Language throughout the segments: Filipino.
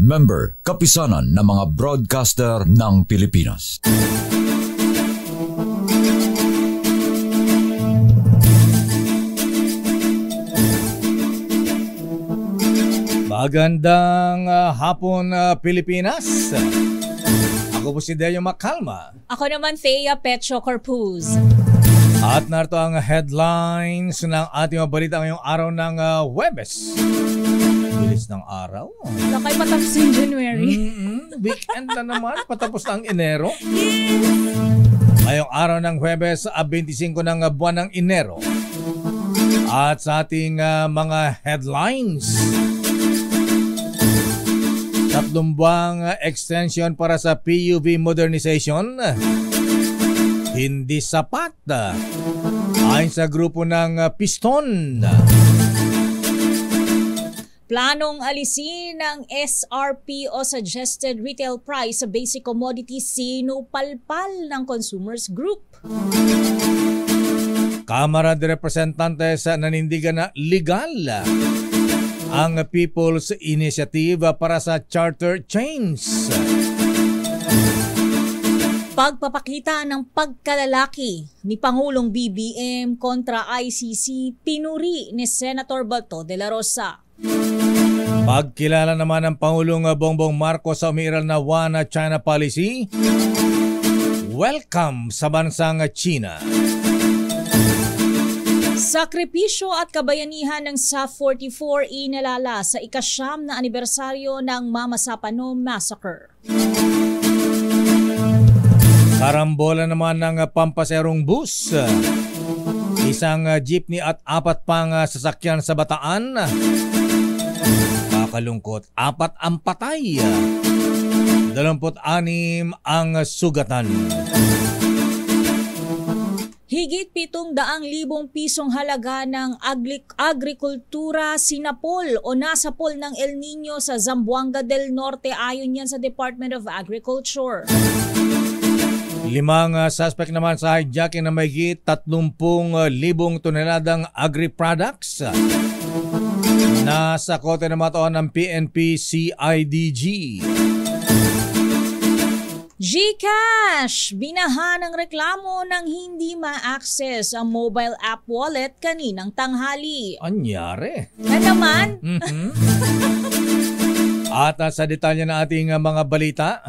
Member, kapisanan ng mga broadcaster ng Pilipinas. Magandang hapon, Pilipinas. Ako po si Deo Macalma. Ako naman, Thea Petro Corpuz. At narito ang headlines ng ating balita ngayong araw ng Huwebes. Bilis ng araw. Lakay patapos yung January. Weekend na naman, patapos na ang Enero. Ngayong araw ng Huwebes, 25 ng buwan ng Enero. At sa ating mga headlines, 3 buwang extension para sa PUV modernization, hindi sapat ayon sa grupo ng Piston. Planong alisin ang SRP o Suggested Retail Price sa basic commodities sinupalpal ng Consumers Group. Kamara de Representantes nanindigan na legal ang People's Initiative para sa charter chains. Pagpapakita ng pagkalalaki ni Pangulong BBM kontra ICC, pinuri ni Senator Bato de la Rosa. Pagkilala naman ng Pangulong Bongbong Marcos sa umiiral na One China policy, welcome sa bansang China. Sakripisyo at kabayanihan ng SAF-44 inalala sa ika-9 na anibersaryo ng Mama Sapano Massacre. Karambola naman ng pampaserong bus, isang jeepney at 4 pang sasakyan sa Bataan. Kakalungkot, 4 ang patay, 26 ang sugatan. Higit 700,000 pisong halaga ng agrikultura sinapol o nasapol ng El Nino sa Zamboanga del Norte ayon yan sa Department of Agriculture. 5 suspect naman sa hijacking na mahigit 30,000 toneladang agri-products. Nasa kote na matoon ng PNP CIDG. GCash! Binaha ng reklamo ng hindi ma-access ang mobile app wallet kaninang tanghali. Anyari? Na naman? At sa detalye na ating mga balita,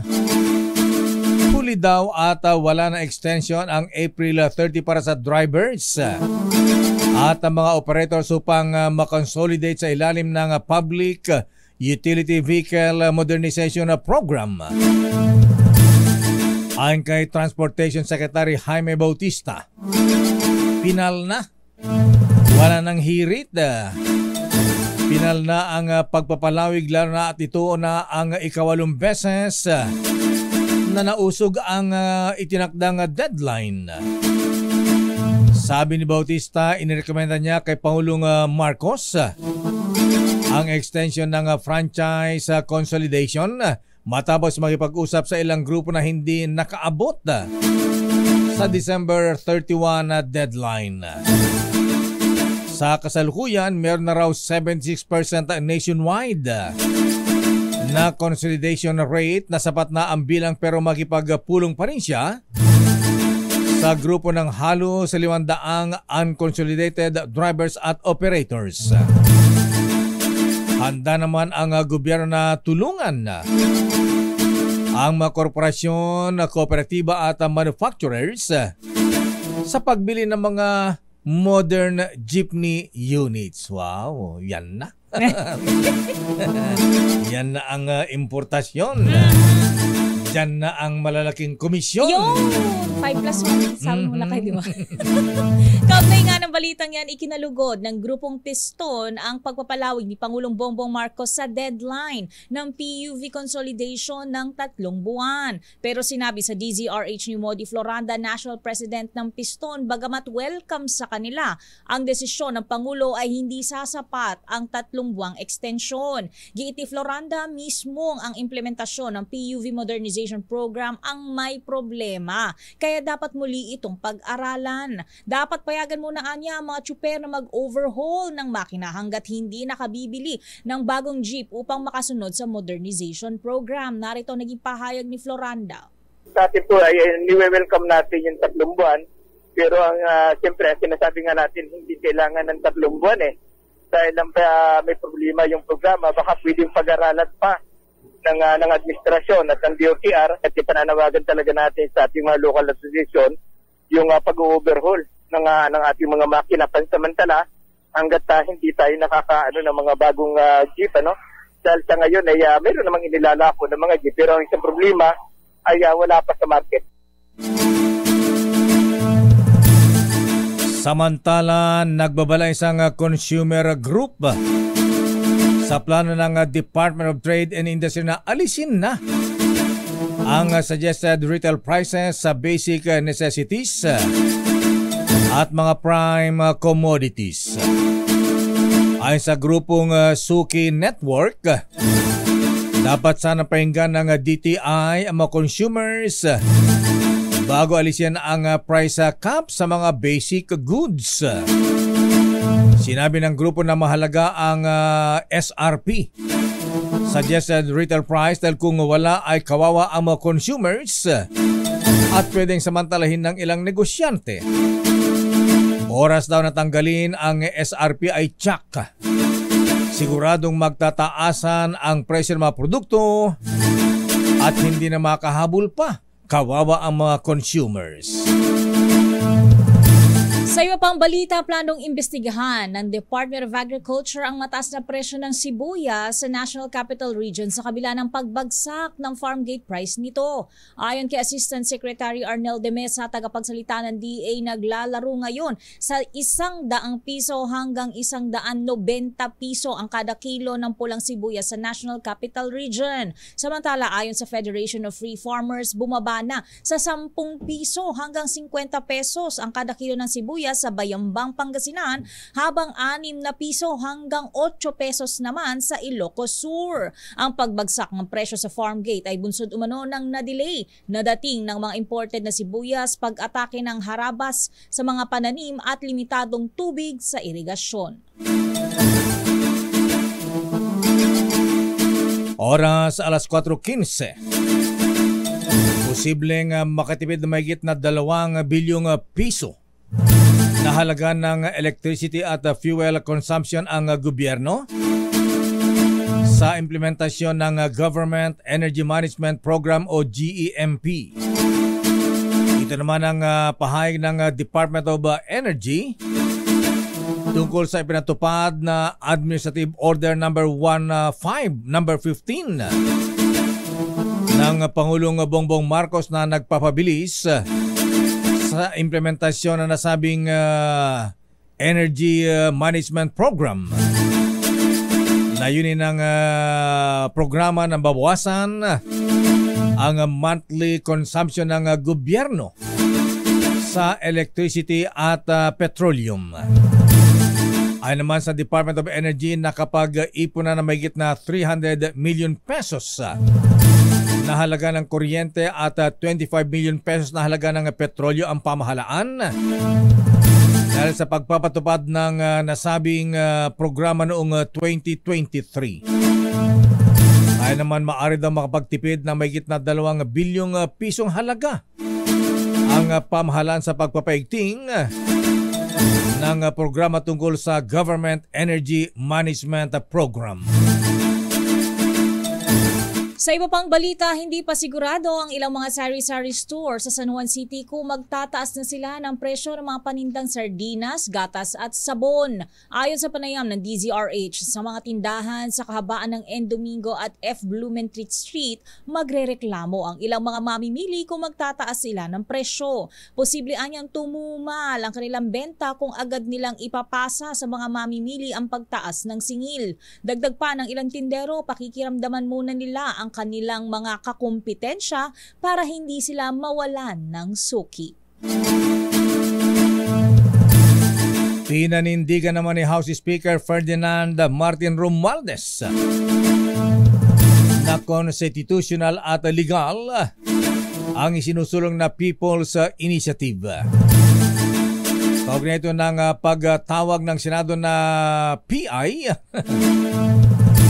huli daw at wala na extension ang April 30 para sa drivers at ang mga operators upang makonsolidate sa ilalim ng Public Utility Vehicle Modernization Program. Ayon kay Transportation Secretary Jaime Bautista, pinal na. Wala nang hirit. Pinal na ang pagpapalawig, lalo na at ito na ang 8 beses na nausog ang itinakdang deadline. Sabi ni Bautista, inirekomenda niya kay Pangulong Marcos ang extension ng franchise consolidation matapos makipag-usap sa ilang grupo na hindi nakaabot sa December 31 deadline. Sa kasalukuyan, meron na raw 76% nationwide na consolidation rate na sapat na ang bilang pero makipagpulong pa rin siya sa grupo ng halos 500 unconsolidated drivers at operators. Handa naman ang gobyerno na tulungan ang mga korporasyon, kooperatiba at manufacturers sa pagbili ng mga modern jeepney units. Wow, yan na. Yan na ang importasyon. Diyan na ang malalaking komisyon. Yun! 5+1. Sabi mo na kayo, di ba? Kaugnay nga ng balitang yan, ikinalugod ng grupong Piston ang pagpapalawig ni Pangulong Bongbong Marcos sa deadline ng PUV consolidation ng 3 buwan. Pero sinabi sa DZRH ni Modi Floranda, National President ng Piston, bagamat welcome sa kanila, ang desisyon ng Pangulo ay hindi sasapat ang 3 buwang extension. Giiti Floranda mismong ang implementasyon ng PUV modernization Consolidation Program ang may problema. Kaya dapat muli itong pag-aralan. Dapat payagan muna anya ang mga tsuper na mag-overhaul ng makina hanggat hindi nakabibili ng bagong jeep upang makasunod sa modernization program. Narito naging pahayag ni Floranda. Sa atin po ay ni-welcome natin yung 3 buwan. Pero ang siyempre, sinasabi nga natin, hindi kailangan ng 3 buwan Dahil lang may problema yung programa, baka pwedeng pag-aralan pa ng administrasyon at ng DOTR at ipananawagan talaga natin sa ating mga local association yung pag-overhaul ng ating mga makina pansamantala hanggat hindi tayo nakakaano ng mga bagong jeep. Dahil sa ngayon ay mayroon namang inilalako ng mga jeep pero ang isang problema ay wala pa sa market. Samantala, nagbabala isang consumer group sa plano ng Department of Trade and Industry na alisin na ang suggested retail prices sa basic necessities at mga prime commodities. Ayon sa grupong Suki Network, dapat sana pakinggan ng DTI ang mga consumers bago alisin ang price cap sa mga basic goods. Sinabi ng grupo na mahalaga ang SRP, Suggested Retail Price, dahil kung wala ay kawawa ang mga consumers at pwedeng samantalahin ng ilang negosyante. Oras daw na tanggalin ang SRP ay tsak. Siguradong magtataasan ang presyo ng mga produkto at hindi na makahabol pa. Kawawa ang mga consumers. Sa iba pang balita, planong imbestigahan ng Department of Agriculture ang mataas na presyo ng sibuyas sa National Capital Region sa kabila ng pagbagsak ng farm gate price nito. Ayon kay Assistant Secretary Arnel de Mesa, tagapagsalita ng DA, naglalaro ngayon sa 100 piso hanggang 190 piso ang kada kilo ng pulang sibuyas sa National Capital Region. Samantala, ayon sa Federation of Free Farmers, bumaba na sa 10 piso hanggang 50 pesos ang kada kilo ng sibuyas sa Bayambang, Pangasinan, habang 6 na piso hanggang 8 pesos naman sa Ilocos Sur. Ang pagbagsak ng presyo sa farm gate ay bunsod umano ng na-delay na dating ng mga imported na sibuyas, pag-atake ng harabas sa mga pananim at limitadong tubig sa irigasyon. Oras alas 4:15. Posibleng makatipid na mahigit na 2 bilyong piso na halaga ng electricity at fuel consumption ang gobyerno sa implementasyon ng Government Energy Management Program o GEMP. Ito naman ang pahayag ng Department of Energy tungkol sa ipinatupad na Administrative Order number 15 ng Pangulong Bongbong Marcos na nagpapabilis sa implementasyon na nasabing Energy Management Program. Layunin ng programa na babawasan ang monthly consumption ng gobyerno sa electricity at petroleum. Ayon naman sa Department of Energy, nakapag-ipon na mahigit na 300 million pesos na halaga ng kuryente at 25 million pesos na halaga ng petrolyo ang pamahalaan dahil sa pagpapatupad ng nasabing programa noong 2023. Ay naman maaari daw makapagtipid ng mahigit na 2 bilyong pisong halaga ang pamahalaan sa pagpapaigting ng programa tungkol sa Government Energy Management Program. Sa iba pang balita, hindi pa sigurado ang ilang mga sari-sari store sa San Juan City kung magtataas na sila ng presyo ng mga panindang sardinas, gatas at sabon. Ayon sa panayam ng DZRH, sa mga tindahan sa kahabaan ng N. Domingo at F. Blumentritt Street, magrereklamo ang ilang mga mamimili kung magtataas sila ng presyo. Posible anyang tumumal ang kanilang benta kung agad nilang ipapasa sa mga mamimili ang pagtaas ng singil. Dagdag pa ng ilang tindero, pakikiramdaman muna nila ang kanilang mga kakumpetensya para hindi sila mawalan ng suki. Pinanindigan naman ni House Speaker Ferdinand Martin Romualdez na constitutional at legal ang isinusulong na People's Initiative. Kaugnay ito ng pagtawag ng Senado na PI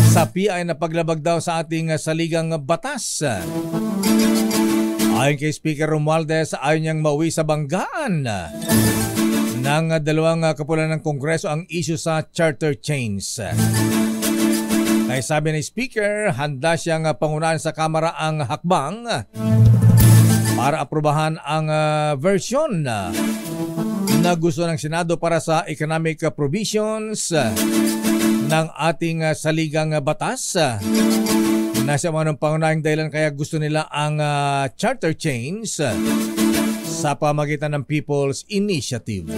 sa PI na paglabag daw sa ating saligang batas. Ayon kay Speaker Romualdez, ayaw niyang mauwi sa banggaan ng dalawang kapulan ng Kongreso ang issue sa charter change. Kaya sabi ni Speaker, handa siyang pangunahan sa Kamara ang hakbang para aprubahan ang version na gusto ng Senado para sa economic provisions ng ating saligang batas. Nasa mga ng pangunahing dahilan kaya gusto nila ang charter change sa pamagitan ng People's Initiative.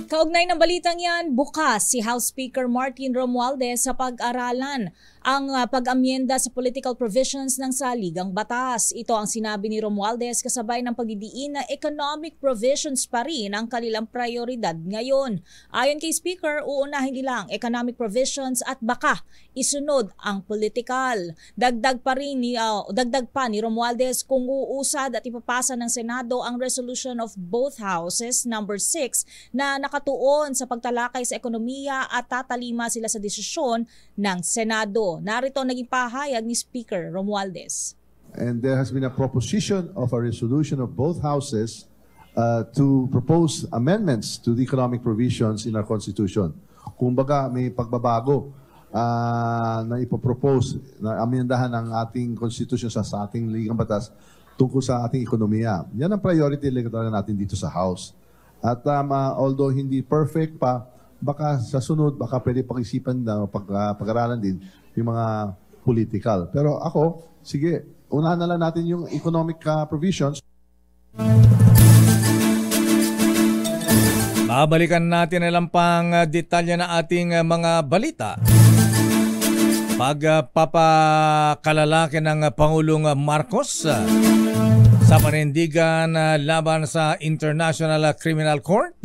Kaugnay ng balitang yan, bukas si House Speaker Martin Romualdez sa pag-aralan ang pag-amyenda sa political provisions ng saligang batas. Ito ang sinabi ni Romualdez kasabay ng pagdidiin na economic provisions pa rin ang kanilang prioridad ngayon. Ayon kay Speaker, uunahin nila ang economic provisions at baka isunod ang political. Dagdag pa ni Romualdez kung uusad at ipapasa ng Senado ang resolution of both houses number 6 na nakatuon sa pagtalakay sa ekonomiya at tatalima sila sa desisyon ng Senado. Narito naging pahayag ni Speaker Romualdez. And there has been a proposition of a resolution of both houses to propose amendments to the economic provisions in our Constitution. Kumbaga may pagbabago na ipopropose na amendahan ng ating Constitution sa ating ligang batas tungkol sa ating ekonomiya. Yan ang priority talaga natin dito sa House. At although hindi perfect pa, baka sa sunod, baka pwede pag-isipan na pag-aralan din yung mga political. Pero ako, sige, unahan na lang natin yung economic provisions. Babalikan natin ilang pang detalye na ating mga balita. Pagpapakalalaki ng Pangulong Marcos sa panindigan laban sa International Criminal Court.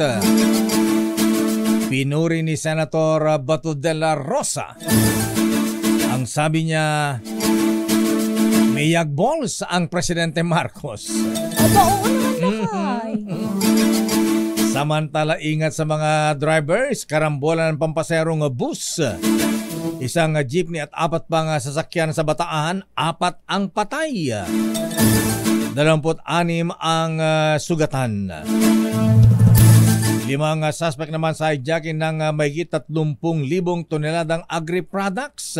Pinuri ni Senator Bato de la Rosa. Ang sabi niya, may yagballs ang Presidente Marcos. Aba, oo naman lakay. Samantala, ingat sa mga drivers, karambolan ng pampaserong bus. Isang jeepney at 4 pang sasakyan sa Bataan, 4 ang patay. 26 ang sugatan. 5 suspect naman sa hijacking ng mahigit 30,000 toneladang agri-products.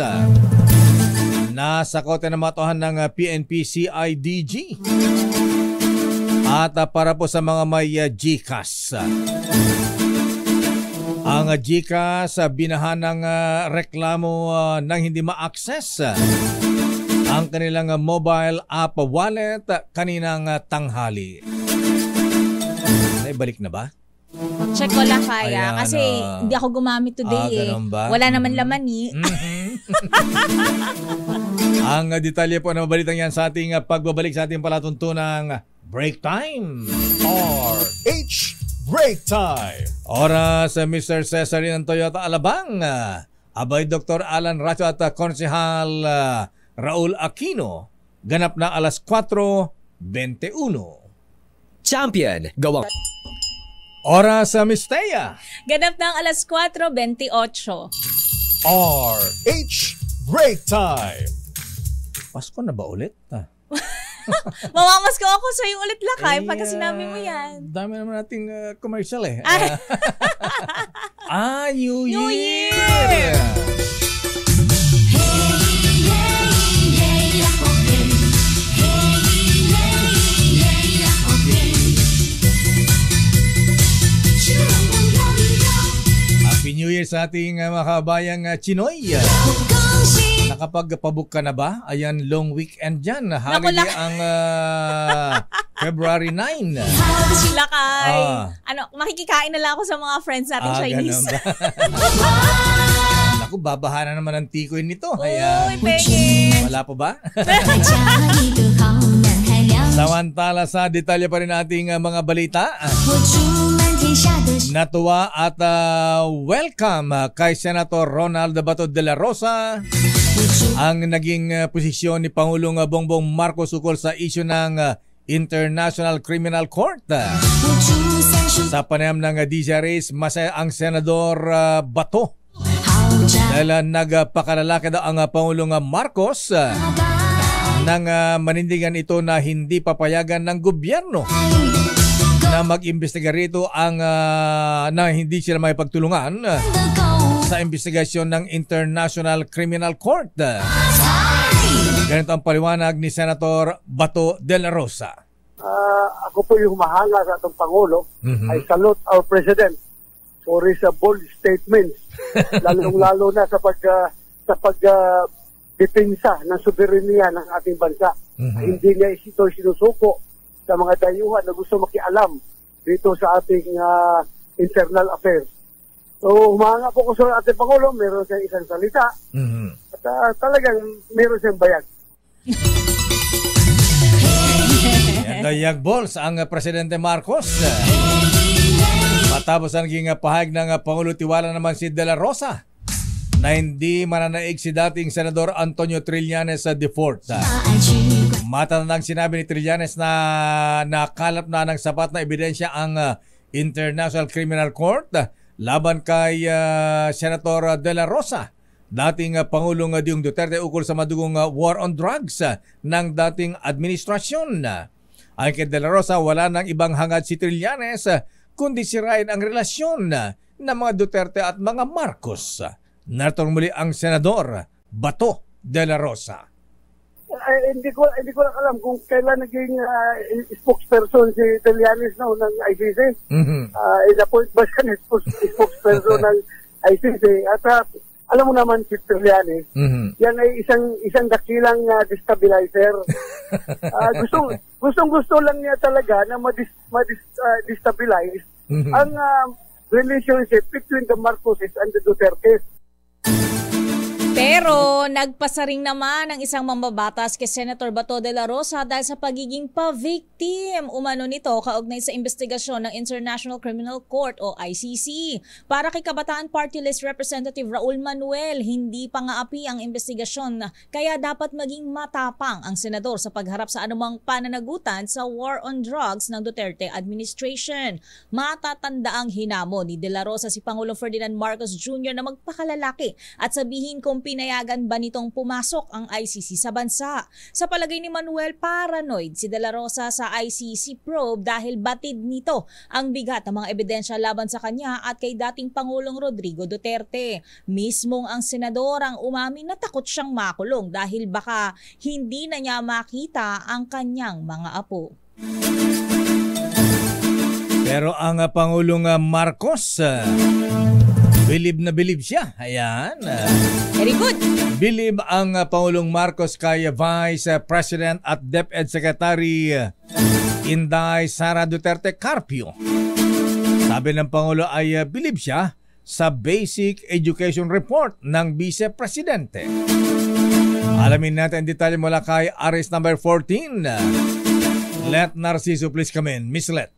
Nasa kote na matuhan ng PNP CIDG. At para po sa mga may GCash. Ang GCash binahan ng reklamo ng hindi ma-access ang kanilang mobile app wallet kaninang tanghali. Naibalik na ba? Check ko lang kaya. Ayan, kasi hindi ako gumamit today Wala naman laman Ang detalye po na mabalitang yan sa ating pagbabalik sa ating palatuntunang Break Time. RH Break Time. Oras Mr. Cesarin ng Toyota Alabang. Abay Dr. Alan Racho at Konsehal Raul Aquino. Ganap na alas 4:21. Champion, gawang Oras sa Mistea. Ganap ng alas 4:28. RH Break Time. Pasko na ba ulit? Mamamas ko ako sa'yo ulit lakay pagka sinabi mo yan. Dami naman nating commercial eh. Ay. New New Year! Year! Happy New Year sa ating mga kabayang Chinoy. Nakapagpabook ka na ba? Ayan, long weekend dyan. Holiday ang February 9. Lakay. Makikikain na lang ako sa mga friends natin Chinese. Naku, babaha na naman ang tikoy nito. Uy, peke. Wala pa ba? Samantala sa detalye pa rin ating mga balita. Natuwa at welcome kay Senator Ronald Bato de la Rosa ang naging posisyon ni Pangulong Bongbong Marcos ukol sa isyu ng International Criminal Court. Sa panayam ng DZRH, masaya ang Senador Bato dahil nagpakalalaki daw ang Pangulong Marcos nang manindigan ito na hindi papayagan ng gobyerno na mag-imbestiga rito na hindi sila may pagtulungan sa investigasyon ng International Criminal Court. Ganito ang paliwanag ni Senator Bato de la Rosa. Ako po yung humahanga sa atong Pangulo. I salute our President for his bold statements, lalong-lalo na sa pagdepensa ng soberenya ng ating bansa. Hindi niya ito sinusuko sa mga dayuhan na gusto makialam dito sa ating internal affairs. So, humahanga po ko sa ating Pangulo, meron siyang isang salita at talagang meron siyang bayag. Dayag balls ang Presidente Marcos. Matapos ang naging pahayag ng Pangulo, tiwala naman si De La Rosa na hindi mananaig si dating Senador Antonio Trillanes IV. Matatandang sinabi ni Trillanes na nakalap na ng sapat na ebidensya ang International Criminal Court laban kay Senator De La Rosa, dating Pangulong Digong Duterte, ukol sa madugong war on drugs ng dating administrasyon. Ayon kay De La Rosa, wala nang ibang hangad si Trillanes kundi sirain ang relasyon ng mga Duterte at mga Marcos. Narito muli ang Senador Bato de la Rosa. Hindi ko lang alam kung kailan naging spokesperson si Trillanes ng ICC. In-appoint ba siya spokesperson ng ICC? At alam mo naman si Trillanes, yan ay isang dakilang destabilizer. Gusto lang niya talaga na ma-destabilize ang relationship between the Marcoses and the Dutertes. Pero nagpasaring naman ang isang mambabatas kay Senator Bato de la Rosa dahil sa pagiging pa-victim umano nito kaugnay sa investigasyon ng International Criminal Court o ICC. Para kay Kabataan Party List Representative Raul Manuel, hindi pa nga api ang investigasyon kaya dapat maging matapang ang senador sa pagharap sa anumang pananagutan sa war on drugs ng Duterte administration. Matatanda ang hinamo ni De La Rosa si Pangulong Ferdinand Marcos Jr. na magpakalalaki at sabihin kung pinayagan ba nitong pumasok ang ICC sa bansa. Sa palagay ni Manuel, paranoid si De La Rosa sa ICC probe dahil batid nito ang bigat ng mga ebidensya laban sa kanya at kay dating Pangulong Rodrigo Duterte. Mismong ang senador ang umamin na takot siyang makulong dahil baka hindi na niya makita ang kanyang mga apo. Pero ang Pangulong Marcos, bilib na bilib siya. Ayan. Very good. Bilib ang Pangulong Marcos kay Vice President at DepEd Secretary Inday Sara Duterte Carpio. Sabi ng Pangulo ay bilib siya sa Basic Education Report ng Vice Presidente. Alamin natin ang detalye mula kay Aris number 14. Let Narciso please come in. Miss Let.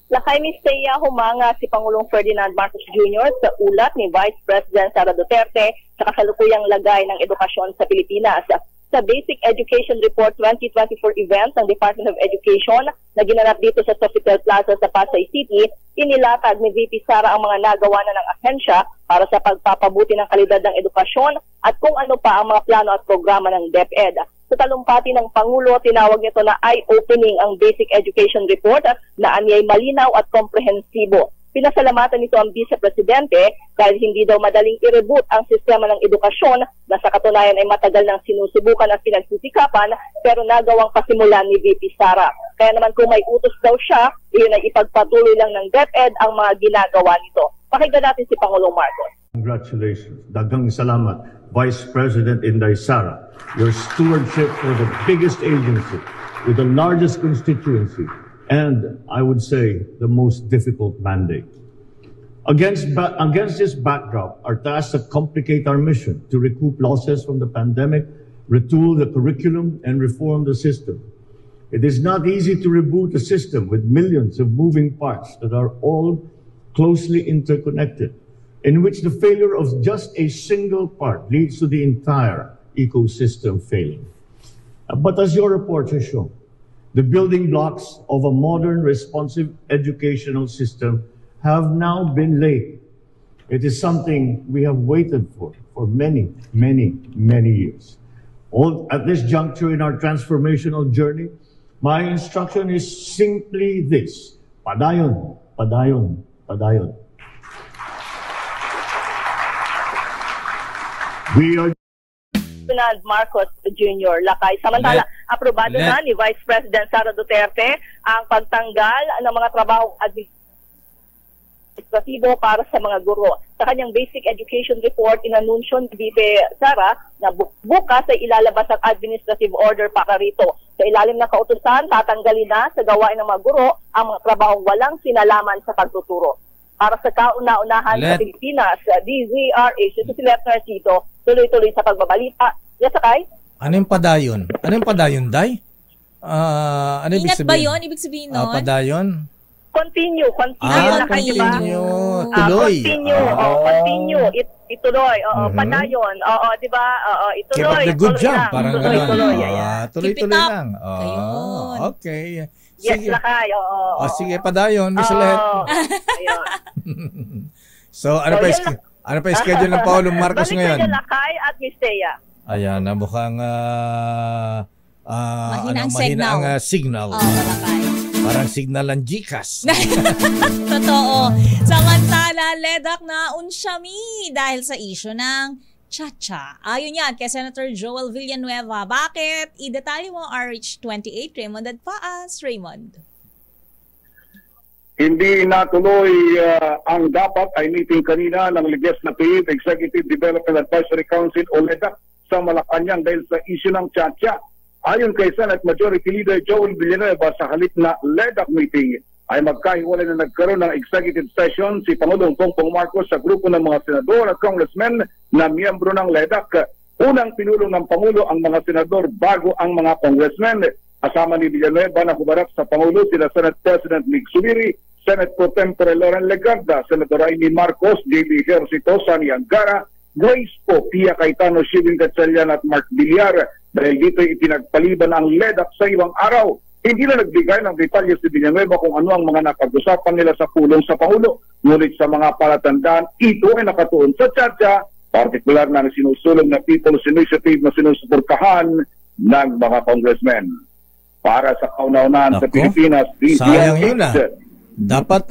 Lakay ni Seiya, humanga si Pangulong Ferdinand Marcos Jr. sa ulat ni Vice President Sara Duterte sa kasalukuyang lagay ng edukasyon sa Pilipinas. Sa Basic Education Report 2024 event ng Department of Education na ginanap dito sa Sofitel Plaza sa Pasay City, inilatag ni VP Sara ang mga nagawa na ng ahensya para sa pagpapabuti ng kalidad ng edukasyon at kung ano pa ang mga plano at programa ng DepEd. Sa talumpati ng Pangulo, tinawag nito na eye-opening ang Basic Education Report na anyay malinaw at komprehensibo. Pinasalamatan nito ang Vice Presidente dahil hindi daw madaling i-reboot ang sistema ng edukasyon na sa katunayan ay matagal nang sinusubukan at pinagsisikapan pero nagawang pasimulan ni VP Sara. Kaya naman kung may utos daw siya, iyon ay ipagpatuloy lang ng DepEd ang mga ginagawa nito. Pakinggan natin si Pangulong Marcos. Congratulations. Daghang salamat, Vice President Inday Sara. Your stewardship for the biggest agency with the largest constituency and, I would say, the most difficult mandate. Against this backdrop, our tasks that complicate our mission to recoup losses from the pandemic, retool the curriculum, and reform the system. It is not easy to reboot a system with millions of moving parts that are all closely interconnected. in which the failure of just a single part leads to the entire ecosystem failing. But as your report has shown, the building blocks of a modern, responsive educational system have now been laid. It is something we have waited for many, many, many years. At this juncture in our transformational journey, my instruction is simply this: padayon, padayon, padayon. We are Ferdinand Marcos Jr. lakay. Samantala, aprobado na ni Vice President Sara Duterte ang pagtanggal ng mga trabaho administratibo para sa mga guro. Sa kanyang Basic Education Report, inanunsyo ni VP Sara na bukas ay ilalabas ang administrative order para rito. Sa ilalim ng kautusan, tatanggalin na sa gawain ng mga guro ang mga trabahong walang sinalaman sa pagtuturo. Para sa kauna-unahan sa Pilipinas, DZRH, ito si Lieutenant Tito, tuloy-tuloy sa pagbabalita. Yes, Sakay? Ano yung padayon? Ano yung padayon, Day? Ano ibig Ingat sabihin? ba yun? Ibig sabihin nun? Padayon? Continue. Continue. Tuloy. Continue. Ituloy. Padayon. Di ba? Ituloy. Keep up the good job. Parang gano'n. Keep Tuloy-tuloy it up. lang. Ayun. Okay. Yes, Lakay. Sige, padayon. Miss Let. Ayun. So, ano pa schedule ng Paulong Marcos ngayon? Balik Lakay at Miss Thea. Ayan, mukhang mahinang signal. Lakay. Parang signal ng GCash. Totoo. Samantala, ledak na unsyami dahil sa isyo ng Chacha. Ayon yan kay Senator Joel Villanueva. Bakit? I-detalye mo RH28, Raymond Adpaas. Raymond. Hindi natuloy ang dapat ay meeting kanina ng Legislative Executive Development Advisory Council o LEDAC sa Malacanang dahil sa issue ng Chacha. Ayon kay Senate Majority Leader Joel Villanueva, sa halip na LEDAC meeting ay magkahiwalay na nagkaroon ng executive session si Pangulong Bongbong Marcos sa grupo ng mga senador at congressmen na miyembro ng LEDAC. Unang pinulong ng Pangulo ang mga senador bago ang mga congressmen. Kasama ni Villanueva na humarap sa Pangulo sila Senate President Mig Zubiri, Senate Pro Tempore Loren Legarda, Senator Amy Marcos, J.B. Ejercito, Sani Angara, Grace Po, Pia Cayetano, Shivin Gatchalian at Mark Villar. Dahil dito ipinagpaliban ang LEDAC sa ibang araw. Hindi na nagbigay ng detalye si Villanueva kung ano ang mga napag-usapan nila sa pulong sa Pangulo. Ngunit sa mga palatandaan, ito ay nakatuon sa Chacha, partikular na sinusulong na People's Initiative na sinusuportahan ng mga congressmen. Para sa kauna-unahan sa Pilipinas, sayang yun Dapat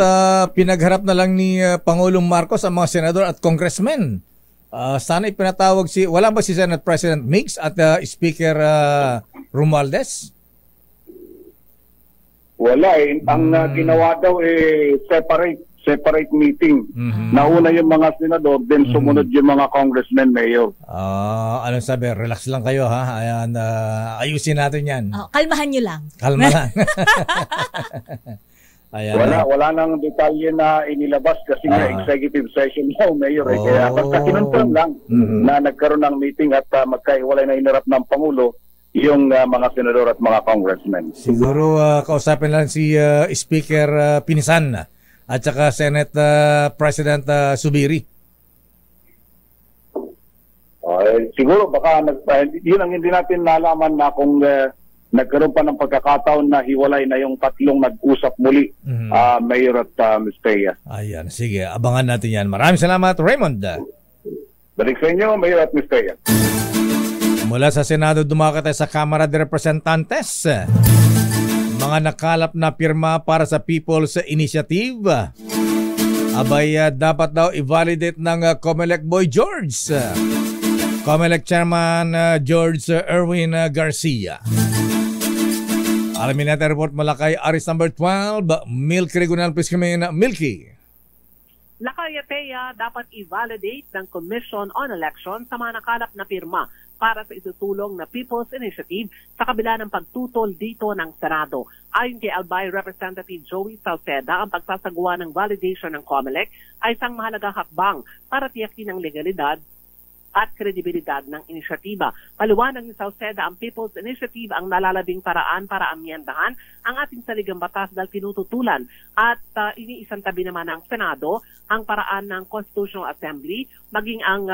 pinagharap na lang ni Pangulong Marcos ang mga senador at congressmen. Sana ipinatawag wala ba si Senate President Mix at Speaker Romualdez? Wala Ang ginawa daw separate meeting. Nauna yung mga senador, then sumunod yung mga congressmen, mayor. Anong sabi? Relax lang kayo ha. Ayan, ayusin natin yan. Kalmahan nyo lang. Kalma lang. Ayan, wala nang detalye na inilabas kasi nga executive session now, Mayor. Kaya basta kinonfirm lang na nagkaroon ng meeting at magkahiwalay na inarap ng Pangulo yung mga senador at mga congressmen. Siguro kausapin lang si Speaker Pinisan at saka Senate President Zubiri. Siguro baka yun ang hindi natin nalaman na kung nagkaroon pa ng pagkakataon na hiwalay na yung tatlong nag-usap muli, Mayor at Ms. Thea. Ayan, sige, abangan natin yan. Maraming salamat, Raymond. Balik sa inyo, Mayor at Ms. Thea. Mula sa Senado, dumakot sa Kamara de Representantes. Mga nakalap na pirma para sa People's Initiative. Abay, dapat daw i-validate ng COMELEC Boy George. COMELEC Chairman George Erwin Garcia. Alamin natin report mula kay Aris number 12, Milky Regunal. Please come in, Milky. Lakayateya, dapat i-validate ng Commission on Election sa mga nakalap na pirma para sa itutulong na People's Initiative sa kabila ng pagtutol dito ng Senado. Ayon kay Albay Representative Joey Salceda, ang pagsasagawa ng validation ng COMELEC ay isang mahalagang hakbang para tiyakin ang legalidad at kredibilidad ng inisyatiba. Paliwanag ni Sauceda, ang People's Initiative ang nalalabing paraan para amyendahan ang ating saligang batas dahil tinututulan at iniisang tabi naman ng Senado ang paraan ng Constitutional Assembly maging ang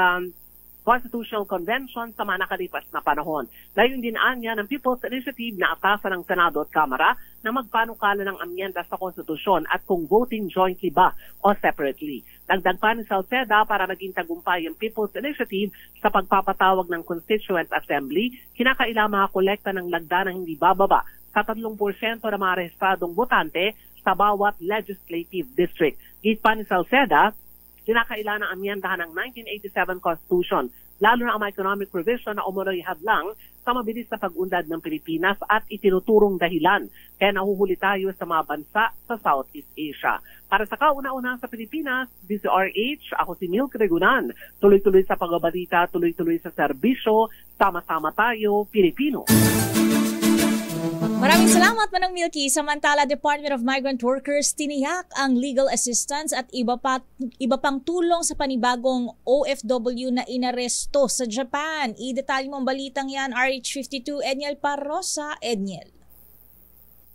Constitutional Convention sa mga nakalipas na panahon. Gayon din anya ng People's Initiative na atasan ng Senado at Kamara na magpanukala ng amyenda sa konstitusyon at kung voting jointly ba o separately. Dagdag pa ni Salceda, para maging tagumpay ang People's Initiative sa pagpapatawag ng Constituent Assembly, kinakailangan makakolekta ng lagda na hindi bababa sa 3% ng mga rehistradong botante sa bawat legislative district. Git pa ni Salceda, kinakailangan ang amyendahan ng 1987 Constitution, lalo na ang mga economic provision na umunoy hadlang sa mabilis na pag-unlad ng Pilipinas at itinuturong dahilan kaya nahuhuli tayo sa mga bansa sa Southeast Asia. Para sa kauna-una sa Pilipinas, DZRH, ako si Milk Regunan. Tuloy-tuloy sa pagbabalita, tuloy-tuloy sa serbisyo, sama-sama tayo, Pilipino. Maraming salamat, Manang Milky. Samantala, Department of Migrant Workers tiniyak ang legal assistance at iba pang tulong sa panibagong OFW na inaresto sa Japan. I-detalye mo ang balitang yan, RH52, Edniel Parrosa. Edniel.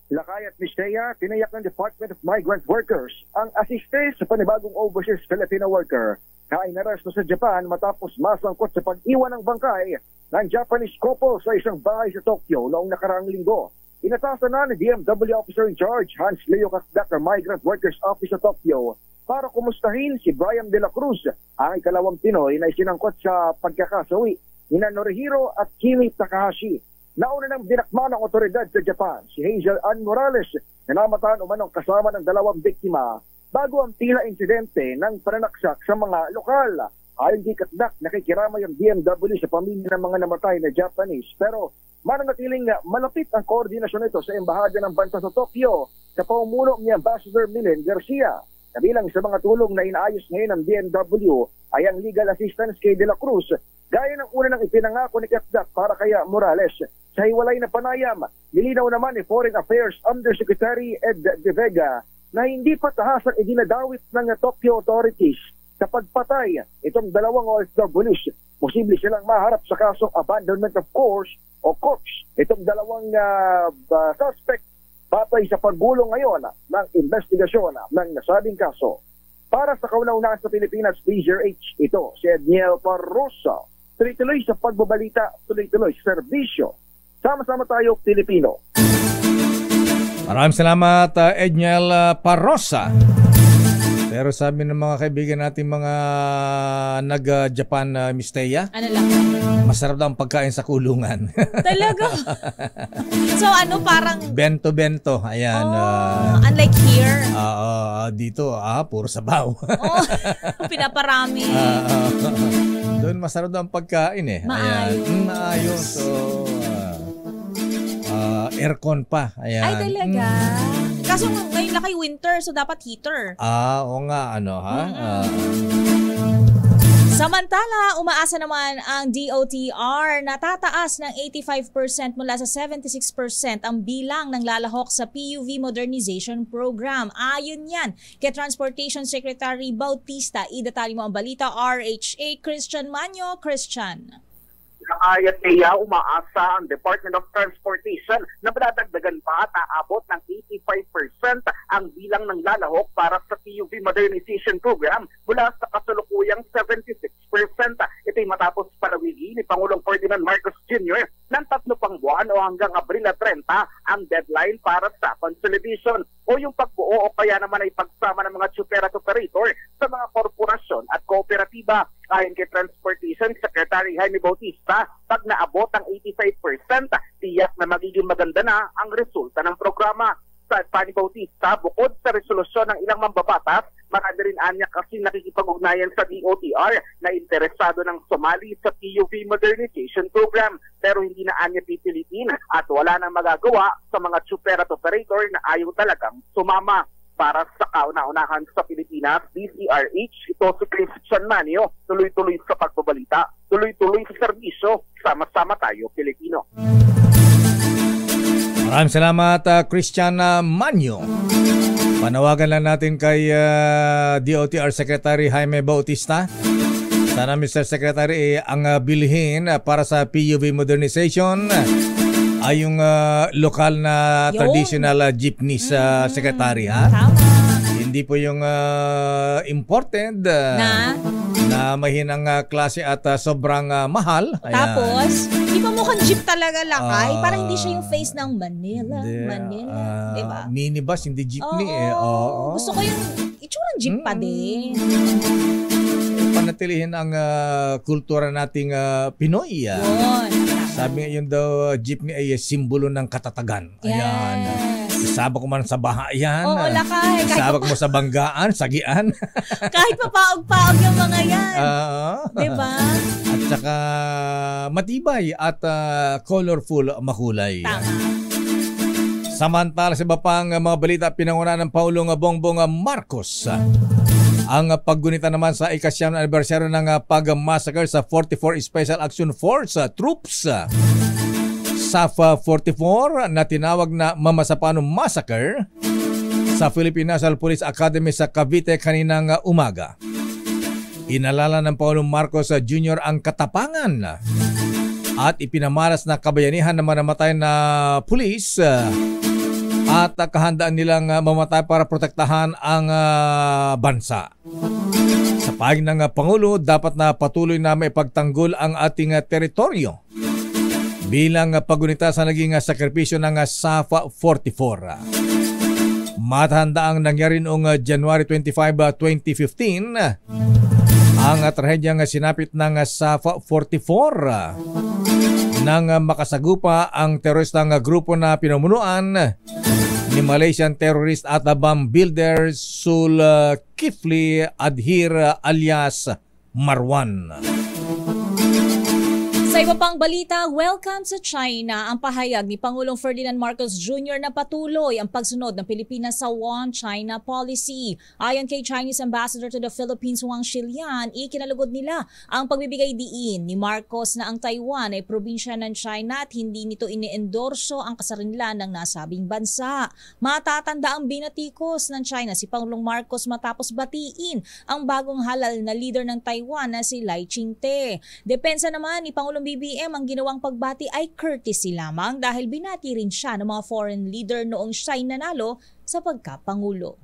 Lakay at Mistea, tiniyak ng Department of Migrant Workers ang asiste sa panibagong overseas Filipino worker na inaresto sa Japan matapos masangkot sa pag-iwan ng bangkay ng Japanese couple sa isang bahay sa Tokyo noong nakaraang linggo. Inatasan na ni DMW Officer in Charge Hans Leo Casdac ng Migrant Workers Office sa Tokyo para kumustahin si Brian De La Cruz, ang ikalawang Pinoy na isinangkot sa pagkakasawi ni Norihiro at Kimi Takahashi. Nauna nang dinakma ng otoridad sa Japan si Hazel Ann Morales na namataan umanong kasama ng dalawang biktima bago ang tila insidente ng pananaksak sa mga lokal. Ayon kay Casdac, nakikiramay ang DMW sa pamilya ng mga namatay na Japanese pero mananatiling malapit ang koordinasyon nito sa embahada ng bansa sa Tokyo sa pamumuno ni Ambassador Milen Garcia. Kabilang sa mga tulong na inaayos ngayon ng DMW ay ang legal assistance kay De La Cruz, gaya ng una ng ipinangako ni Casdac para kay Morales. Sa hiwalay na panayam, nilinaw naman ni Foreign Affairs Undersecretary Ed De Vega na hindi pa tahasang idinadawit ng Tokyo authorities sa pagpatay itong dalawang OFWs. Posible silang maharap sa kasong abandonment of course o COPS. Itong dalawang suspect batay sa paggulong ngayon ng investigasyon ng nasabing kaso. Para sa kauna-unahan sa Pilipinas, DZRH, ito si Edniel Parrosa. Tuloy-tuloy sa pagbabalita, tuloy-tuloy sa serbisyo. Sama-sama tayo, Pilipino. Maraming salamat, Edniel Parrosa. Pero sabi ng mga kaibigan natin, mga nag-Japan, Mistea, ano lang? Masarap daw ang pagkain sa kulungan. Talaga? So parang bento-bento. Ayan. Unlike here. Dito, puro sabaw. Pinaparami. Doon masarap daw ang pagkain eh. Maayos. Ayan. Maayos. So, aircon pa. Ayan. Ay, talaga? Kaso ngayon na kay winter, so dapat heater. Oo nga, Samantala, umaasa naman ang DOTR na tataas ng 85% mula sa 76% ang bilang ng lalahok sa PUV Modernization Program. Ayon yan kay Transportation Secretary Bautista. I-detalye mo ang balita, RHA Christian Manyo. Christian. Ayat niya, umaasa ang Department of Transportation na madadagdagan pa at aabot ng 85% ang bilang ng lalahok para sa PUV Modernization Program mula sa kasalukuyang 76%. Ito'y matapos palawigi ni Pangulong Ferdinand Marcos Jr. ng 3 pang buwan o hanggang Abril 30 ang deadline para sa consolidation o yung pagbuo o kaya naman ay pagsama ng mga super at operator sa mga korporasyon at kooperatiba. Ayon kay Transportation Secretary Jaime Bautista, pag naabot ang 85%, tiyak na magiging maganda na ang resulta ng programa. Sa Pani Bautista, bukod sa resolusyon ng ilang mambabatas, marami rin anya kasi nakikipag-ugnayan sa DOTR na interesado ng sumali sa PUV Modernization Program. Pero hindi na anya pipilitin at wala nang magagawa sa mga super at operator na ayaw talagang sumama. Para sa kauna-unahan sa Pilipinas, DZRH, ito si Christian Manyo, tuloy-tuloy sa pagbabalita, tuloy-tuloy sa serbisyo, sama-sama tayo, Pilipino. Maraming salamat, Christian Manyo. Panawagan lang natin kay DOTR Secretary Jaime Bautista. Sana Mr. Secretary ang bilhin para sa PUV modernization ay yung lokal na traditional jeepney sa Secretary, ha? Tama. Hindi po yung imported na mahinang klase at sobrang mahal. Ayan. Tapos, di ba mukhang jeep talaga, Lakay? Parang hindi siya yung face ng Manila. Diba? Minibus, hindi jeepney. Gusto ko yung itsurang jeep pa din. Panatilihin ang kultura nating Pinoy. Sabi ngayon daw, jeepney ay simbolo ng katatagan. Ayan. Isabak mo man sa baha yan. Oo, Lakay. Isabak mo sa banggaan, sagian. Kahit papaog-paog yung mga yan. Diba? At saka matibay at colorful makulay. Tama. Samantala sa iba pang mga balita, pinangunahan ng Pangulong Bongbong Marcos ang paggunita naman sa ikasyam na anibersaryo ng pag-massacre sa 44 Special Action Force Troops SAF 44 na tinawag na Mamasapano Massacre sa Philippine National Police Academy sa Cavite kaninang umaga. Inalala ng Pangulong Marcos Jr. ang katapangan at ipinamalas na kabayanihan ng mga namatay na pulis at kahandaan nilang mamatay para protektahan ang bansa. Sa pahayag ng Pangulo, dapat na patuloy na maipagtanggol ang ating teritoryo bilang pagunita sa naging sakripisyo ng SAF 44. Matahanda ang nangyari noong January 25, 2015 ang trahedyang sinapit ng SAF 44 nang makasagupa ang teroristang grupo na pinamunuan ni Malaysian terrorist at bomb builder Zulkifli Adhir alias Marwan. Sa iba pang balita, welcome sa China ang pahayag ni Pangulong Ferdinand Marcos Jr. na patuloy ang pagsunod ng Pilipinas sa One China policy. Ayon kay Chinese Ambassador to the Philippines Wang Shilian, ikinalugod nila ang pagbibigay diin ni Marcos na ang Taiwan ay probinsya ng China at hindi nito iniendorso ang kasarinlan ng nasabing bansa. Matatanda ang binatikos ng China si Pangulong Marcos matapos batiin ang bagong halal na leader ng Taiwan na si Lai Ching-te. Depensa naman ni Pangulong BBM, ang ginawang pagbati ay courtesy lamang dahil binati rin siya ng mga foreign leader noong siya'y nanalo sa pagkapangulo.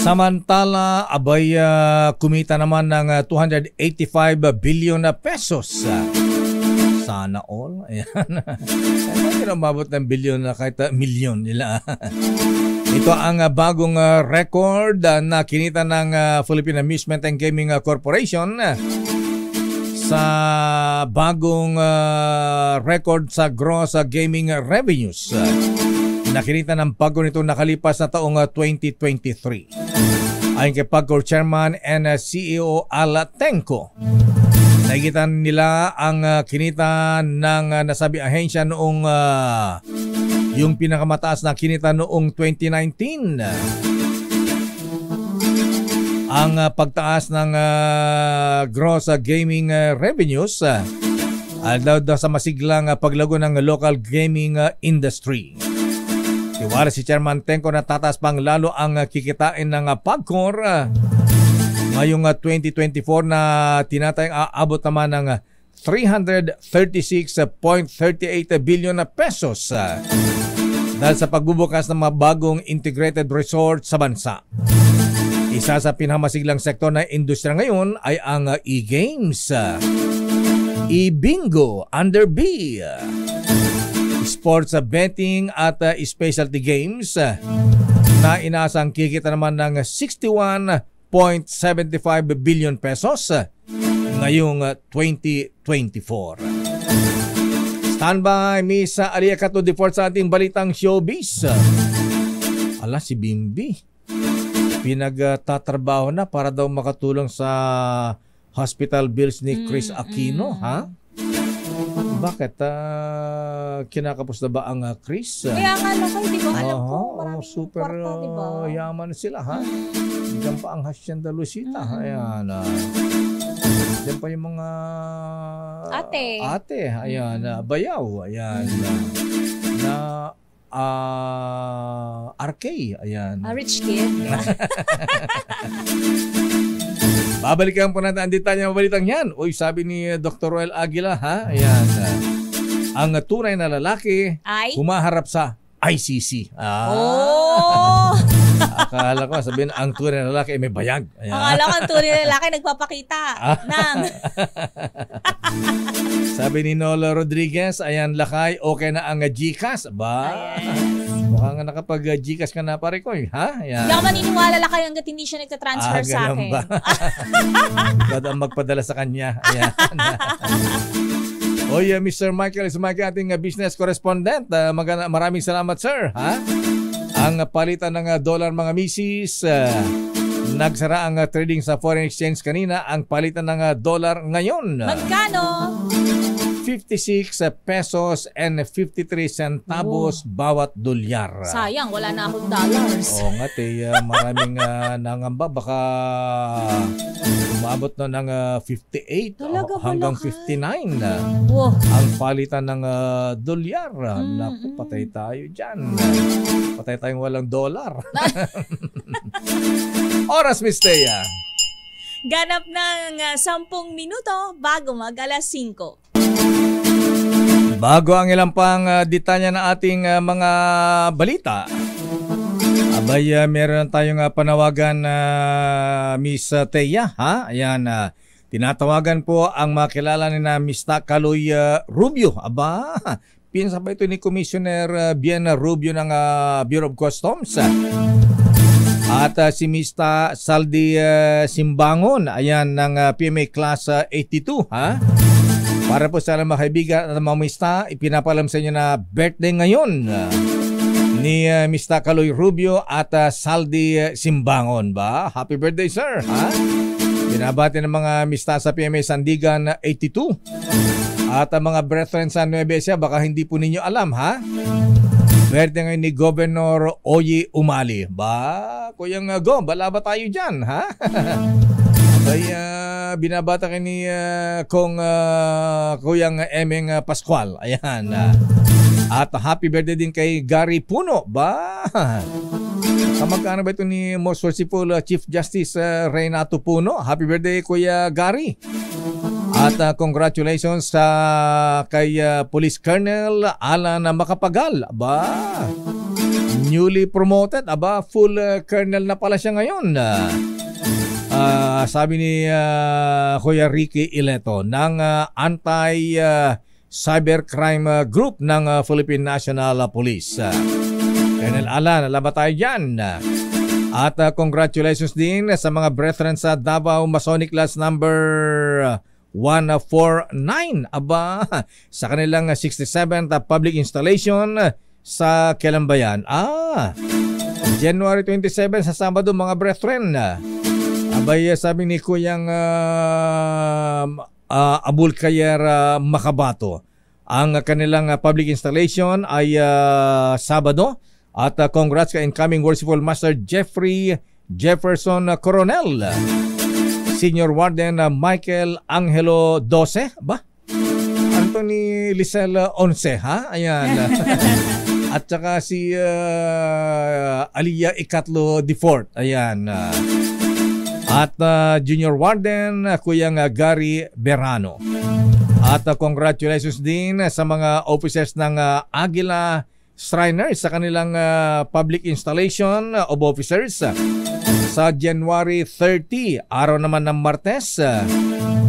Samantala, abay kumita naman ng 285 billion na pesos. Sana all. Ayan. Hindi na umabot ng billion na kahit milyon nila. Ito ang bagong record na kinita ng Philippine Amusement and Gaming Corporation sa bagong record sa gross gaming revenues. Nakinita ng PAGCOR nito nakalipas na taong 2023. Ayon kay PAGCOR Chairman and CEO Ala Tenco, nagitan nila ang kinita ng nasabi ahensya noong yung pinakamataas na kinita noong 2019. Ang pagtaas ng gross gaming revenues daw sa masiglang paglago ng local gaming industry. Tiwala si Chairman Tenco na tataas pang lalo ang kikitain ng PAGCOR ngayong 2024 na tinatayang aabot naman ng 336.38 billion na pesos dahil sa pagbubukas ng mga bagong integrated resort sa bansa. Isa sa pinakamasiglang sektor ng industriya ngayon ay ang e-games, e-bingo under B, sports betting at specialty games na inaasang kikita naman ng 61.75 billion pesos ngayong 2024. Standby, Miss Alia Catudifort sa ating balitang showbiz. Ala, si Bimbi pinagtatrabaho na para daw makatulong sa hospital bills ni Chris Aquino, ha? Bakit? Kinakapos na ba ang Chris? Kaya nga naman, di ba? Alam ko, maraming super kwarta, di ba? Yaman sila, ha? Diyan pa ang Hacienda Luisita. Ayan. Diyan pa yung mga ate. Ayan. Bayaw. Ayan. Na RK. Ayan. A rich kid. Babalikan po natin ang detalye ng balitang yan. Uy, sabi ni Dr. Roel Aguila, ha? Ayan. Ang tunay na lalaki ay humaharap sa ICC. Oh! Akala ko, sabihin, ang tunay na lalaki ay may bayag. Ayan. Akala ko ang tunay na lalaki nagpapakita ng... Sabi ni Nola Rodriguez, ayan, lakay, okay na ang GCash. Ba? Mukhang nakapag-GCash ka na, pare ko. Ha? Ayan. Hindi ako maniniwala lakay hanggat hindi siya nagtatransfer sa akin. Ba? Ba't ang magpadala sa kanya? Ayan. Oy, Mr. Michael Ismaki, ating business correspondent. Maraming salamat, sir. Ha? Ang palitan ng dollar, mga misis, nagsara ang trading sa foreign exchange kanina. Ang palitan ng dollar ngayon. Magkano? 56 pesos and 53 centavos bawat dolyar. Sayang, wala na akong dollars. Oo nga, maraming nangamba. Baka umabot na ng 58 hanggang 59. Wow. Ang palitan ng dolyar. Naku, patay tayo dyan. Patay tayong walang dollar. Oras, Miss Thea. Ganap ng 10 minuto bago mag alas 5. Bago ang ilang pang detalye ng ating mga balita, abay, meron tayong panawagan na Miss Thea, ha? Ayan, tinatawagan po ang makilala ni na Miss Kaloy Rubio. Aba, pinsa ba ito ni Commissioner Bien Rubio ng Bureau of Customs? At si Miss Saldi Simbangon, ayan, ng PMA Class 82, ha? Para po sa mga kaibigan at mga mista, ipinapalam sa inyo na birthday ngayon ni Mr. Kaloy Rubio at Saldi Simbangon. Ba? Happy birthday, sir! Ha? Binabati ng mga mista sa PMA Sandigan 82. At ang mga brethren sa Nueva Ecija, baka hindi po ninyo alam, ha? Birthday ngayon ni Governor Oye Umali. Ba? Kuyang Go, bala ba tayo dyan, ha? Ay, binabata kayo ni Kuyang Emeng Pascual. Ayan. At happy birthday din kay Gary Puno. Ba? Kamagkano ba ito ni Most Merciful Chief Justice Renato Puno? Happy birthday, Kuya Gary. At congratulations sa kay Police Colonel Alan Macapagal. Ba? Newly promoted. Aba, full colonel na pala siya ngayon. Sabi ni Kuya Ricky Ileto ng Anti-Cybercrime Group ng Philippine National Police. Colonel Alan, laban tayo dyan. At congratulations din sa mga brethren sa Davao Masonic Class number 149. Aba, sa kanilang 67th public installation sa Kelambayan. January 27 sa Sabado, mga brethren. Abay, sabi ni Kuyang Abul Kayer Makabato, ang kanilang public installation ay Sabado. At congrats kay incoming Worshipful Master Jeffrey Jefferson Coronel, Senior Warden Michael Angelo 12, ba? Anthony Lisel 11, ha? Ayan. At saka si Aliyah Ikatlo IV, ayan. At Junior Warden Kuyang Gary Berano. At congratulations din sa mga officers ng Aguila Shriners sa kanilang public installation of officers sa January 30, araw naman ng Martes,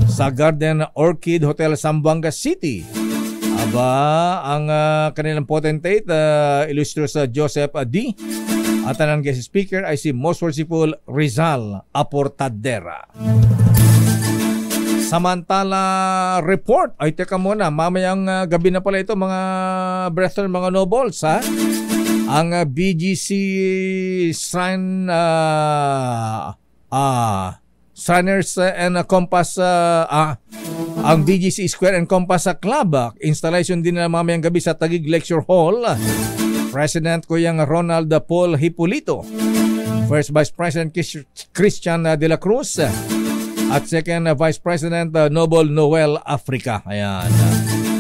sa Garden Orchid Hotel Zamboanga City. Aba, ang kanilang potentate, Illustrious Joseph D. At ang guest speaker ay si Most Merciful Rizal Aportadera. Samantala, report. Ay, teka muna. Mamayang gabi na pala ito, mga brethren, mga nobles, ha? Ang BGC Shrine, Shriners and Compass, ang BGC Square and Compass Club. Installation din na mamayang gabi sa Taguig Lecture Hall. President Kuyang Ronald Paul Hipolito, First Vice President Christian de la Cruz, at Second Vice President Noble Noel Africa. Ayan,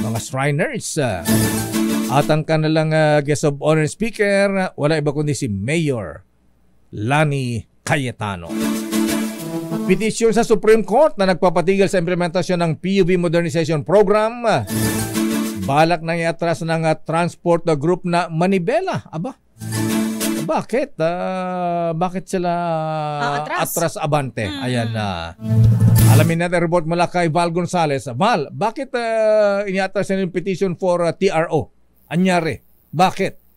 mga Shriners. At ang kanilang guest of honor speaker, wala iba kundi si Mayor Lani Cayetano. Petisyon sa Supreme Court na nagpapatigil sa implementasyon ng PUV Modernization Program. Balak na iatras ng transport group na Manibela. Aba, bakit? Bakit sila atras abante? Ayan na. Alamin natin report mula kay Val Gonzales. Val, bakit iniatras yung petition for TRO? Anyari? Bakit?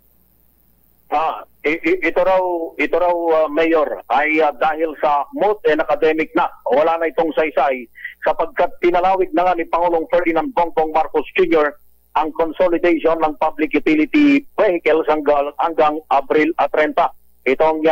Ito raw Mayor, ay dahil sa moot and academic na. Wala na itong saysay sapagkat tinalawig na nga ni Pangulong Ferdinand Bongbong Marcos Jr. ang consolidation ng public utility vehicles hanggang Abril 30. Itong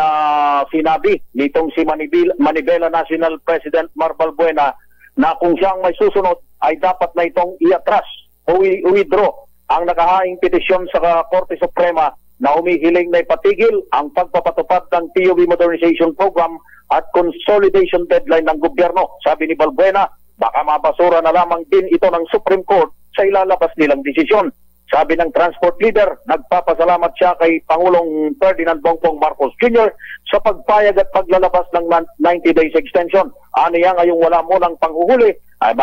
sinabi nitong si Manibela National President Mar Balbuena na kung siyang may susunod ay dapat na itong iatras o withdraw ang nakahaing petisyon sa Korte Suprema na humihiling na ipatigil ang pagpapatupad ng PUV Modernization Program at consolidation deadline ng gobyerno. Sabi ni Balbuena, baka mabasura na lamang din ito ng Supreme Court sa ilalabas nilang desisyon. Sabi ng transport leader, nagpapasalamat siya kay Pangulong Ferdinand Bongbong Marcos Jr. sa pagpayag at paglalabas ng 90 days extension. Aniya ngayong wala mo ng panghuhuli ay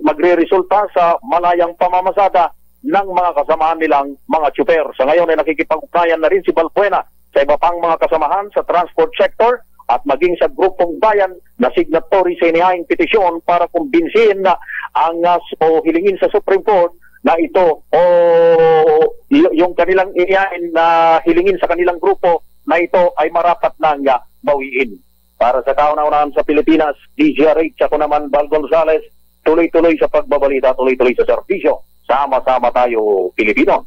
magre-resulta sa malayang pamamasada ng mga kasamahan nilang mga tsuper. Sa ngayon ay nakikipag-ugnayan na rin si Balbuena sa iba pang mga kasamahan sa transport sector at maging sa grupong bayan na signatory sa inihahing petisyon para kumbinsihin na ang o hilingin sa Supreme Court na ito o yung kanilang inihain na hilingin sa kanilang grupo na ito ay marapat nang bawiin. Para sa kauna-unahan sa Pilipinas, DZRH, ako naman Val Gonzales, tuloy-tuloy sa pagbabalita, tuloy-tuloy sa serbisyo. Sama-sama tayo, Pilipino.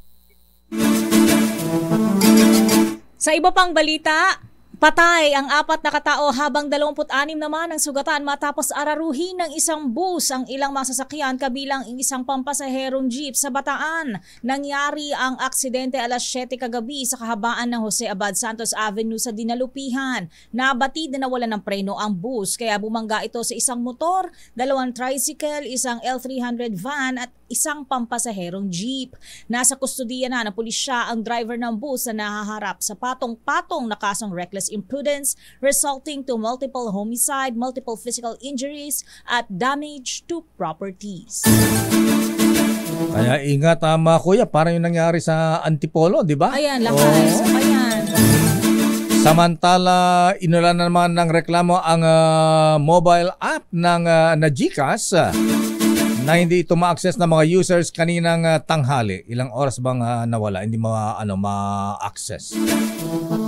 Sa iba pang balita, patay ang 4 na katao habang 26 naman ang sugatan matapos araruhin ng isang bus ang ilang masasakyan kabilang isang pampasaherong jeep sa Bataan. Nangyari ang aksidente alas 7 kagabi sa kahabaan ng Jose Abad Santos Avenue sa Dinalupihan. Nabatid na nawalan ng preno ang bus kaya bumangga ito sa isang motor, 2 tricycle, isang L300 van at isang pampasaherong jeep. Nasa kustodiya na ng pulisya ang driver ng bus na nahaharap sa patong-patong na kasong reckless imprudence resulting to multiple homicide, multiple physical injuries at damage to properties. Kaya ingat mga kuya, parang yung nangyari sa Antipolo, di ba? Ayan, lakay. Ayan. Samantala, inulan naman ng reklamo ang mobile app ng na GCash na hindi ito ma-access ng mga users kaninang tanghali. Ilang oras bang nawala? Hindi ma-access.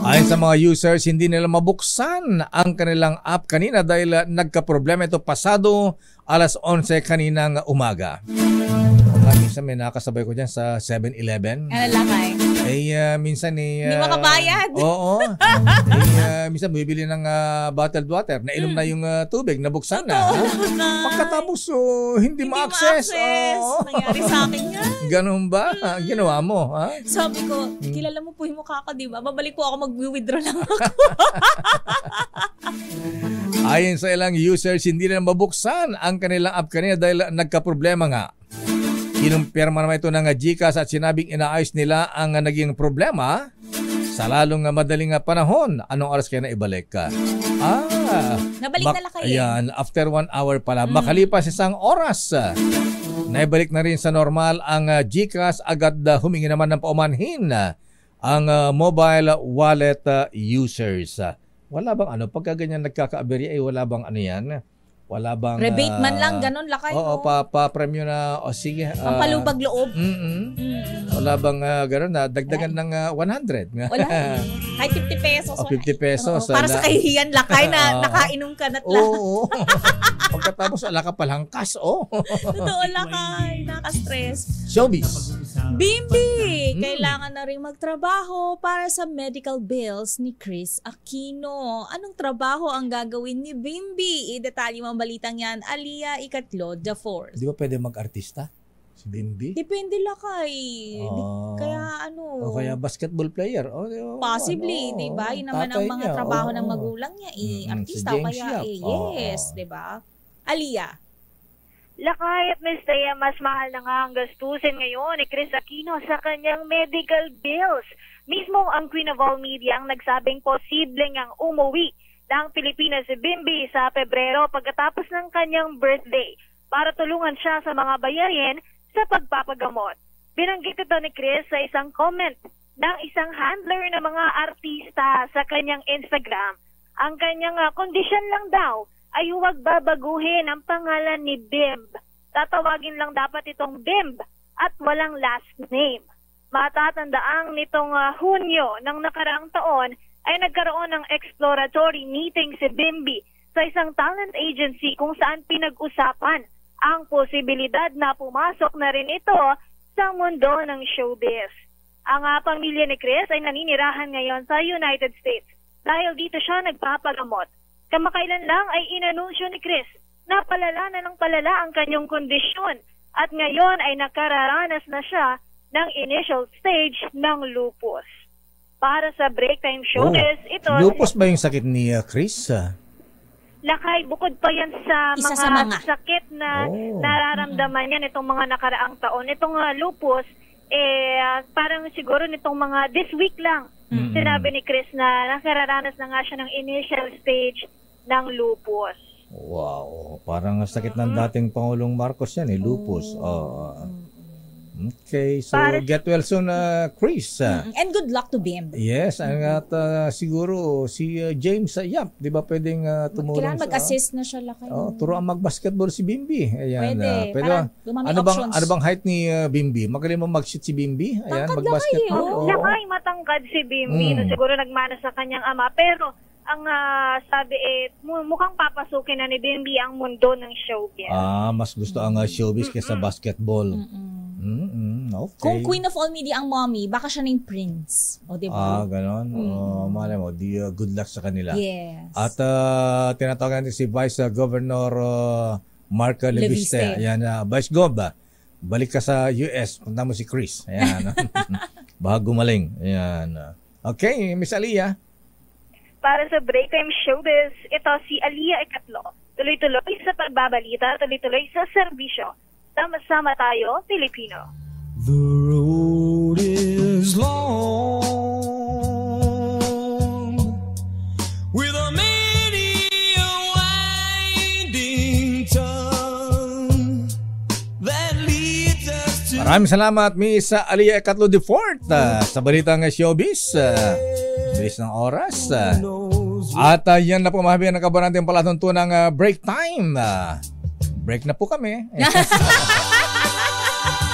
Ayon sa mga users, hindi nila mabuksan ang kanilang app kanina dahil nagka-problema ito pasado alas 11 kaninang umaga. Minsan may nakasabay ko dyan sa 7-Eleven. Ano lakay? Minsan hindi makabayad. Oo. Minsan bibili ng bottled water. Nainom na yung tubig. Nabuksan na. Pagkatapos hindi ma-access. Nangyari sa akin yan. Ganun ba? Ginawa mo? Ha? Sabi ko, kilala mo po yung mukha ko, diba? Babalik po ako, mag-withdraw lang ako. Ayon sa ilang users, hindi na mabuksan ang kanilang app kanina dahil nagka-problema nga. Kinumpirma naman ito ng GCash at sinabing inaayos nila ang naging problema sa lalong madaling panahon. Anong oras kaya na ibalik ka? Nabalik na lang kayo. Ayan, after 1 hour pala. Makalipas 1 oras, naibalik na rin sa normal ang GCash. Agad humingi naman ng paumanhin ang mobile wallet users. Wala bang pagka ganyan nagkaka-aberya, wala bang yan? Wala bang rebate man lang, ganun lakay. Oo, pa-premyo na, sige. Pampalubag loob. Wala bang ganun na, dagdagan ng 100? Wala. Kahit 50 pesos. 50 pesos. Para sa kahihiyan lakay na nakainom ka na't lang. Oo. Pagkatapos, wala ka palang cash, Totoo lakay, naka-stress. Showbiz. Bimbi! Kailangan na rin magtrabaho para sa medical bills ni Chris Aquino. Anong trabaho ang gagawin ni Bimbi? Detalye mo ang balitang yan, Aliyah Ikatlo, The Force. Di ba pwede mag-artista? Si Bimbi? Depende lakay. Kaya O kaya basketball player. Possibly, di ba? Yun naman ang mga trabaho ng magulang niya. Artista o kaya yes, di ba? Aliyah. Lakay at Ms. Thea, mas mahal na nga ang gastusin ngayon ni Chris Aquino sa kanyang medical bills. Mismo ang Queen of All Media ang nagsabing posibleng ang umuwi ng Pilipinas si Bimbi sa Pebrero pagkatapos ng kanyang birthday para tulungan siya sa mga bayarin sa pagpapagamot. Binanggit ito ni Chris sa isang comment ng isang handler ng mga artista sa kanyang Instagram. Ang kanyang kondisyon lang daw ay huwag babaguhin ang pangalan ni Bimb. Tatawagin lang dapat itong Bimb at walang last name. Matatandaang nitong Hunyo ng nakaraang taon ay nagkaroon ng exploratory meeting si Bimbi sa isang talent agency kung saan pinag-usapan ang posibilidad na pumasok na rin ito sa mundo ng showbiz. Ang pamilya ni Chris ay naninirahan ngayon sa United States dahil dito siya nagpapagamot. Kamakailan lang ay inanunsyo ni Chris na palala na ng palala ang kanyang kondisyon at ngayon ay nakararanas na siya ng initial stage ng lupus. Para sa Break Time Showbiz, ito... Lupus ba yung sakit ni Chris? Lakay, bukod pa yan sa mga sakit na nararamdaman yan itong mga nakaraang taon. Itong lupus, parang siguro nitong mga this week lang, sinabi ni Chris na nakararanas na nga siya ng initial stage ng lupus. Wow, parang sakit ng dating Pangulong Marcos yan lupus. Okay, so get well soon, Chris. And good luck to Bimb. Yes, at siguro si James Yap, di ba pwedeng tumulong? Kailangan mag-assist na siya lakay. Turuan mag-basketball si Bimbi. Ayan, pwede. Ano bang height ni Bimbi? Magaling mo mag-shoot si Bimbi? Ayan, mag-basketball. Lakay, matangkad si Bimbi. Siguro nagmana sa kanyang ama. Pero ang sabi mukhang papasukin na ni Bimbi ang mundo ng showbiz. Mas gusto ang showbiz kaysa basketball. Okay. Kung Queen of All Media ang mommy, baka siya na yung prince. O, diba? Ganon. Malay mo, good luck sa kanila. Yes. At tinatawagan natin si Vice Governor Mark Leviste. Ayan, Vice Gov, balik ka sa US. Punta mo si Chris. Ayan. Baka gumaling. Ayan. Okay, Miss Aliyah. Para sa Break Time Showbiz, ito si Aliyah Ikatlo. Tuloy-tuloy sa pagbabalita, tuloy-tuloy sa serbisyo. Sama-sama tayo, Pilipino. The road is long with a many winding tongue that leads us to... Maraming salamat, Miss Aliyah Ikatlo de Fort sa balitang showbiz. Bilis ng oras. At yan na po mahabihan ng kabaran natin palatuntunang break time. Break na po kami.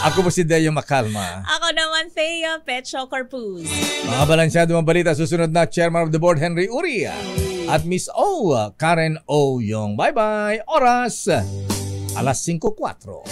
Ako po si Deo Macalma. Ako naman, Thea Petro Corpus. Mga balansyado mga balita. Susunod na Chairman of the Board, Henry Uria. At Miss O, Karen O. Yung. Bye-bye. Oras, 5:04.